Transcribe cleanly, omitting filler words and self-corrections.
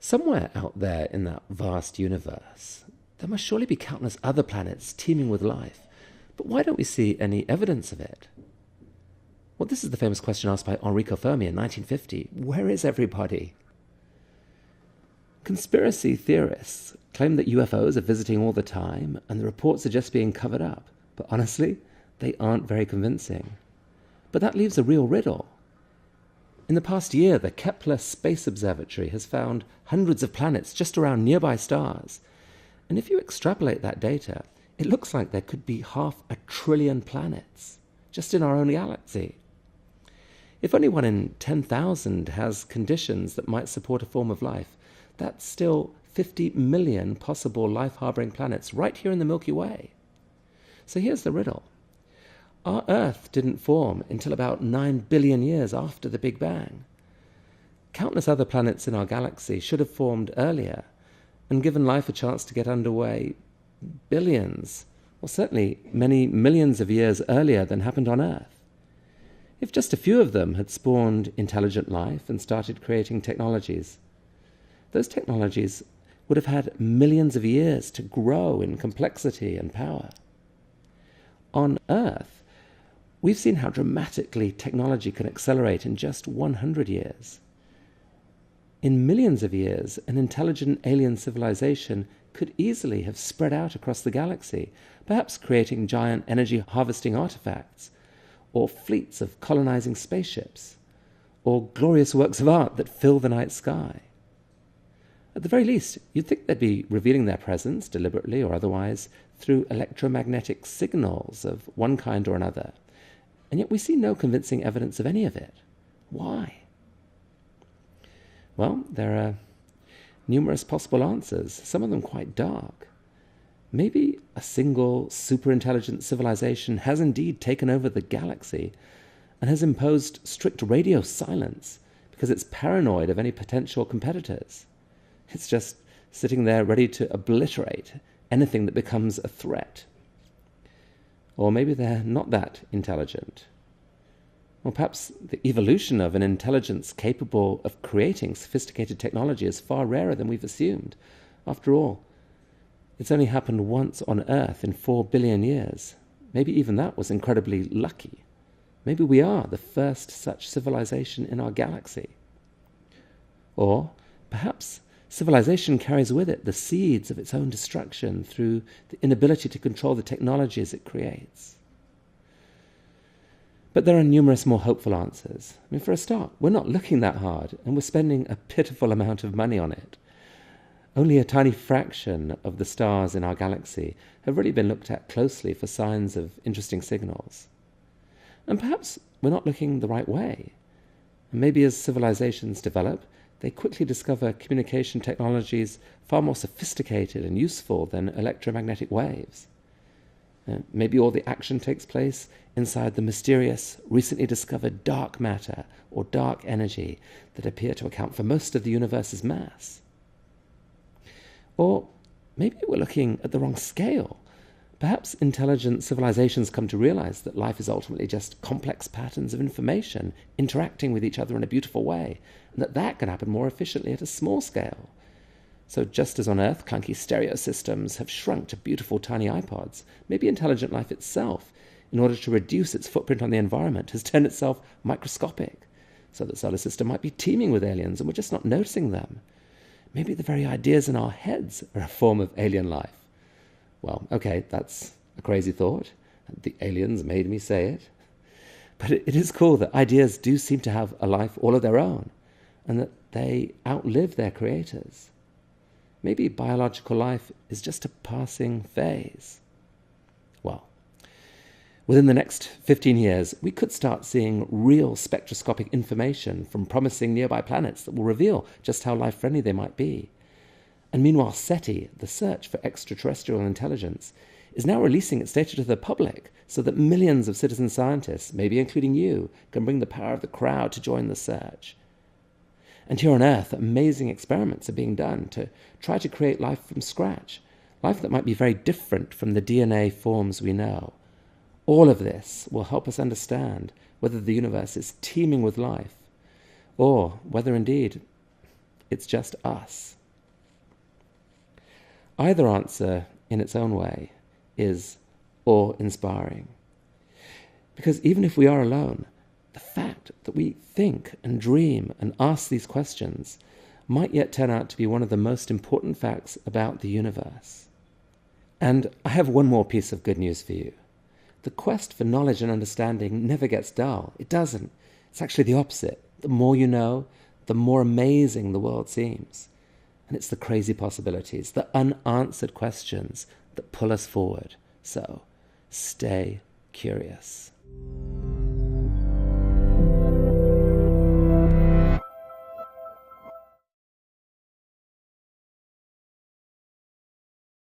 Somewhere out there in that vast universe, there must surely be countless other planets teeming with life. But why don't we see any evidence of it? Well, this is the famous question asked by Enrico Fermi in 1950. Where is everybody? Conspiracy theorists claim that UFOs are visiting all the time and the reports are just being covered up. But honestly, they aren't very convincing. But that leaves a real riddle. In the past year, the Kepler Space Observatory has found hundreds of planets just around nearby stars. And if you extrapolate that data, it looks like there could be 500 billion planets just in our own galaxy. If only 1 in 10,000 has conditions that might support a form of life, that's still 50 million possible life-harboring planets right here in the Milky Way. So here's the riddle. Our Earth didn't form until about 9 billion years after the Big Bang. Countless other planets in our galaxy should have formed earlier and given life a chance to get underway billions, or certainly many millions of years earlier than happened on Earth. If just a few of them had spawned intelligent life and started creating technologies, those technologies would have had millions of years to grow in complexity and power. On Earth, we've seen how dramatically technology can accelerate in just 100 years. In millions of years, an intelligent alien civilization could easily have spread out across the galaxy, perhaps creating giant energy harvesting artifacts, or fleets of colonizing spaceships, or glorious works of art that fill the night sky. At the very least, you'd think they'd be revealing their presence, deliberately or otherwise, through electromagnetic signals of one kind or another. And yet we see no convincing evidence of any of it. Why? Well, there are numerous possible answers, some of them quite dark. Maybe a single superintelligent civilization has indeed taken over the galaxy and has imposed strict radio silence because it's paranoid of any potential competitors. It's just sitting there ready to obliterate anything that becomes a threat. Or maybe they're not that intelligent. Or perhaps the evolution of an intelligence capable of creating sophisticated technology is far rarer than we've assumed. After all, it's only happened once on Earth in 4 billion years. Maybe even that was incredibly lucky. Maybe we are the first such civilization in our galaxy. Or perhaps civilization carries with it the seeds of its own destruction through the inability to control the technologies it creates. But there are numerous more hopeful answers. I mean, for a start, we're not looking that hard, and we're spending a pitiful amount of money on it. Only a tiny fraction of the stars in our galaxy have really been looked at closely for signs of interesting signals. And perhaps we're not looking the right way. And maybe as civilizations develop, they quickly discover communication technologies far more sophisticated and useful than electromagnetic waves. Maybe all the action takes place inside the mysterious, recently discovered dark matter or dark energy that appear to account for most of the universe's mass. Or maybe we're looking at the wrong scale. Perhaps intelligent civilizations come to realize that life is ultimately just complex patterns of information interacting with each other in a beautiful way, and that can happen more efficiently at a small scale. So just as on Earth, clunky stereo systems have shrunk to beautiful tiny iPods, maybe intelligent life itself, in order to reduce its footprint on the environment, has turned itself microscopic, so the solar system might be teeming with aliens and we're just not noticing them. Maybe the very ideas in our heads are a form of alien life. Well, okay, that's a crazy thought. The aliens made me say it. But it is cool that ideas do seem to have a life all of their own, and that they outlive their creators. Maybe biological life is just a passing phase. Well, within the next 15 years, we could start seeing real spectroscopic information from promising nearby planets that will reveal just how life-friendly they might be. And meanwhile, SETI, the search for extraterrestrial intelligence, is now releasing its data to the public so that millions of citizen scientists, maybe including you, can bring the power of the crowd to join the search. And here on Earth, amazing experiments are being done to try to create life from scratch, life that might be very different from the DNA forms we know. All of this will help us understand whether the universe is teeming with life, or whether indeed It's just us. Either answer, in its own way, is awe-inspiring. Because even if we are alone, the fact that we think and dream and ask these questions might yet turn out to be one of the most important facts about the universe. And I have one more piece of good news for you. The quest for knowledge and understanding never gets dull. It doesn't. It's actually the opposite. The more you know, the more amazing the world seems. And it's the crazy possibilities, the unanswered questions that pull us forward. So, stay curious.